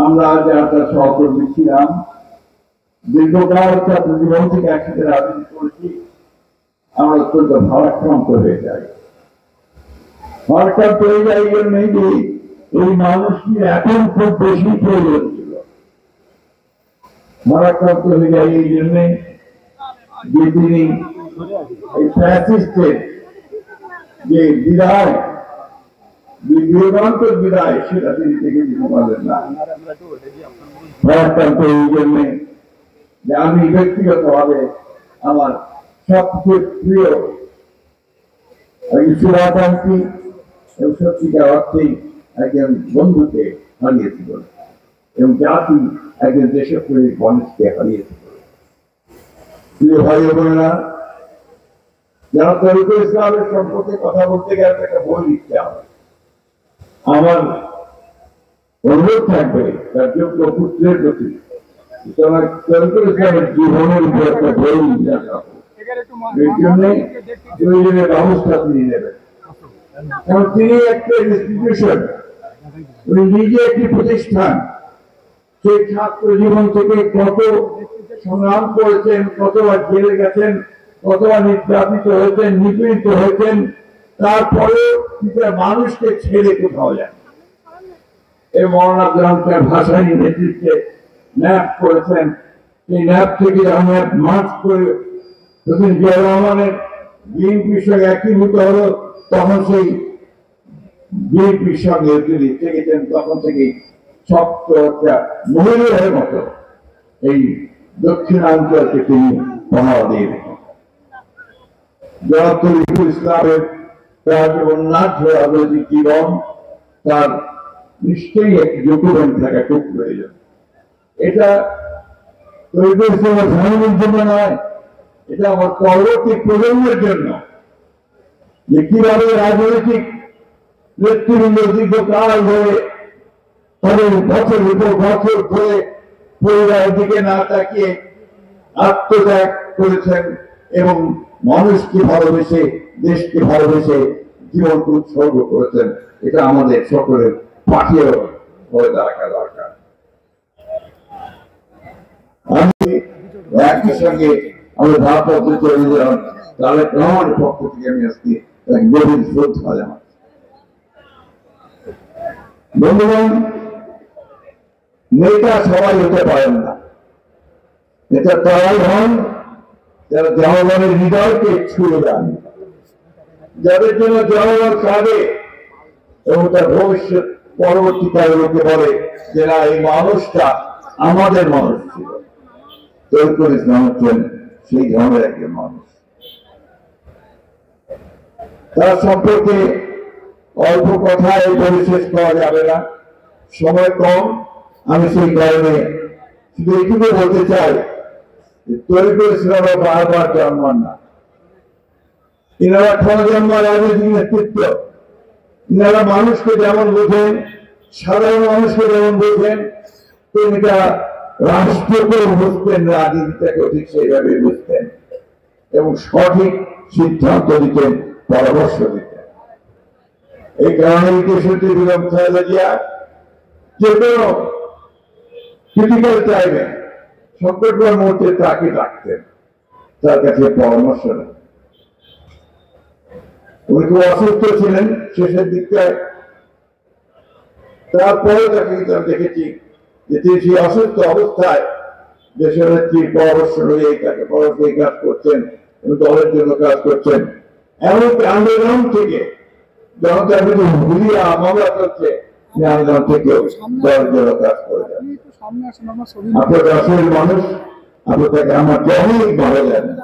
আমরা যারা তার সহকর্মী ছিলাম, দীর্ঘকাল ছাত্র জীবন থেকে একসাথে রাজনীতি করেছি, আমরা অত্যন্ত ভারাক্রান্ত হয়ে যাই। ভারাক্রান্ত হয়ে যাই এই জন্যই যে এই মানুষটি এখন খুব বেশি প্রয়োজন ছিল। ভারাক্রান্ত হয়ে যায় এই জন্যে যে তিনি এই ফ্যাসিস্টের যে বিদায়, বিবেকানন্দের বিদায়, সেটা তিনি থেকে দিতে পারলেন না। ভারাক্রান্ত এই জন্যে যে আমি ব্যক্তিগতভাবে আমার সবচেয়ে প্রিয় শুভাকাঙ্ক্ষী এবং সত্যিকার অর্থেই একজন বন্ধুকে হারিয়েছিল এবং জাতি একজন দেশপ্রেমিক মানুষকে হারিয়েছিল। প্রিয় ভাই বোনেরা, যারা তরিকুল ইসলামের সম্পর্কে কথা বলতে গেলে একটা বই লিখতে হবে। আমার অনুরোধ থাকবে তার যোগ্য পুত্রের প্রতি তরিকুল ইসলামের জীবনের উপর একটা বই লেখা হবে। এর জন্য প্রয়োজনীয় ব্যবস্থা তিনি নেবেন। কারণ তিনি একটা ইনস্টিটিউশন, উনি নিজে একটি প্রতিষ্ঠান। সেই ছাত্র জীবন থেকে কত সংগ্রাম করেছেন, কতবার জেলে গেছেন, কতবার নির্যাতিত হয়েছেন, নিপীড়িত হয়েছেন, তারপরে মানুষকে ছেড়ে কোথাও যান। এই মৌলানা আব্দুল ভাসানী নেতৃত্বে ন্যাপ করেছেন। সেই ন্যাপ থেকে আমরা মার্চ করে জিয়াউর রহমানের বিএনপির সঙ্গে একীভূত হলো, তখন সেই বিএনপির সঙ্গে তিনি থেকেছেন। তখন থেকেই শক্ত একটা মহিলার মতো এই দক্ষিণাঞ্চলকে তিনি পাহারা দিয়ে রেখেছেন। তরিকুল ইসলামের তার বন্যাঢ্য রাজনৈতিক জীবন, তার নিশ্চয়ই একটি ডকুমেন্ট থাকা খুব প্রয়োজন। এটা তরিকুল ইসলামের ফ্যামিলির জন্য নয়, এটা আমার পরবর্তী প্রজন্মের জন্য, যে কিভাবে রাজনৈতিক নেতৃবৃন্দ দীর্ঘকাল ধরে তাদের বছরের উপর বছর ধরে পরিবারের দিকে না তাকিয়ে আত্মত্যাগ করেছেন এবং মানুষকে ভালোবেসে, দেশকে ভালোবেসে জীবনকে উৎসর্গ করেছেন। এটা আমাদের সকলের পাঠিয়ে হয়ে রাখা দরকার। আমি একই সঙ্গে আমাদের ভারতবর্ষে চলে যান তাহলে রহমানের পক্ষ থেকে আমি আজকে গভীর শ্রদ্ধা জানাই। বন্ধুগণ, নেতা সবাই হতে পারেন না। নেতা তারাই হন যারা জনগণের হৃদয়কে ছুঁয়ে যান, যাদের জন্য জনগণ কাঁদে এবং তার ভবিষ্যৎ পরবর্তীকালে লোকে বলে যে না, এই মানুষটা আমাদের মানুষ ছিল। তরিকুল ইসলাম হচ্ছেন সেই ধরনের একজন মানুষ। তার সম্পর্কে অল্প কথায় পরিশেষ করা যাবে না, সময় কম। আমি সেই কারণে শুধু এইটুকু বলতে চাই যে তরিকুল ইসলামরা বারবার জন্মান না। এনারা ক্ষণজন্মা রাজনৈতিক নেতৃত্ব। এনারা মানুষকে যেমন বোঝেন, সাধারণ মানুষকে যেমন বোঝেন, তিনি তারা রাষ্ট্রকেও বুঝতেন, রাজনীতিটাকেও ঠিক সেইভাবে বুঝতেন এবং সঠিক সিদ্ধান্ত দিতেন, পরামর্শ দিতেন। এই কারণে দেশটি বেগম খালেদা জিয়া যে কোনো ক্রিটিক্যাল টাইমে, সংকটময় মুহূর্তে তাকে ডাকতেন, তার কাছে পরামর্শ নেন। উনি খুব অসুস্থ ছিলেন শেষের দিকটায়, তারপরে তাকে দেখেছি যে তিনি সেই অসুস্থ অবস্থায় দেশের নেত্রীর পরামর্শ নিয়ে তাকে পরামর্শ কাজ করছেন এবং দলের জন্য কাজ করছেন। এমনকি আন্দোলন থেকে জনতার বিরুদ্ধে হুলিয়া মামলা চলছে, আন্দোলন থেকেও দলের জন্য কাজ করে যান। আপনার আসলে মানুষ, আপনি তাকে আমার অনেক ভালো জানেন।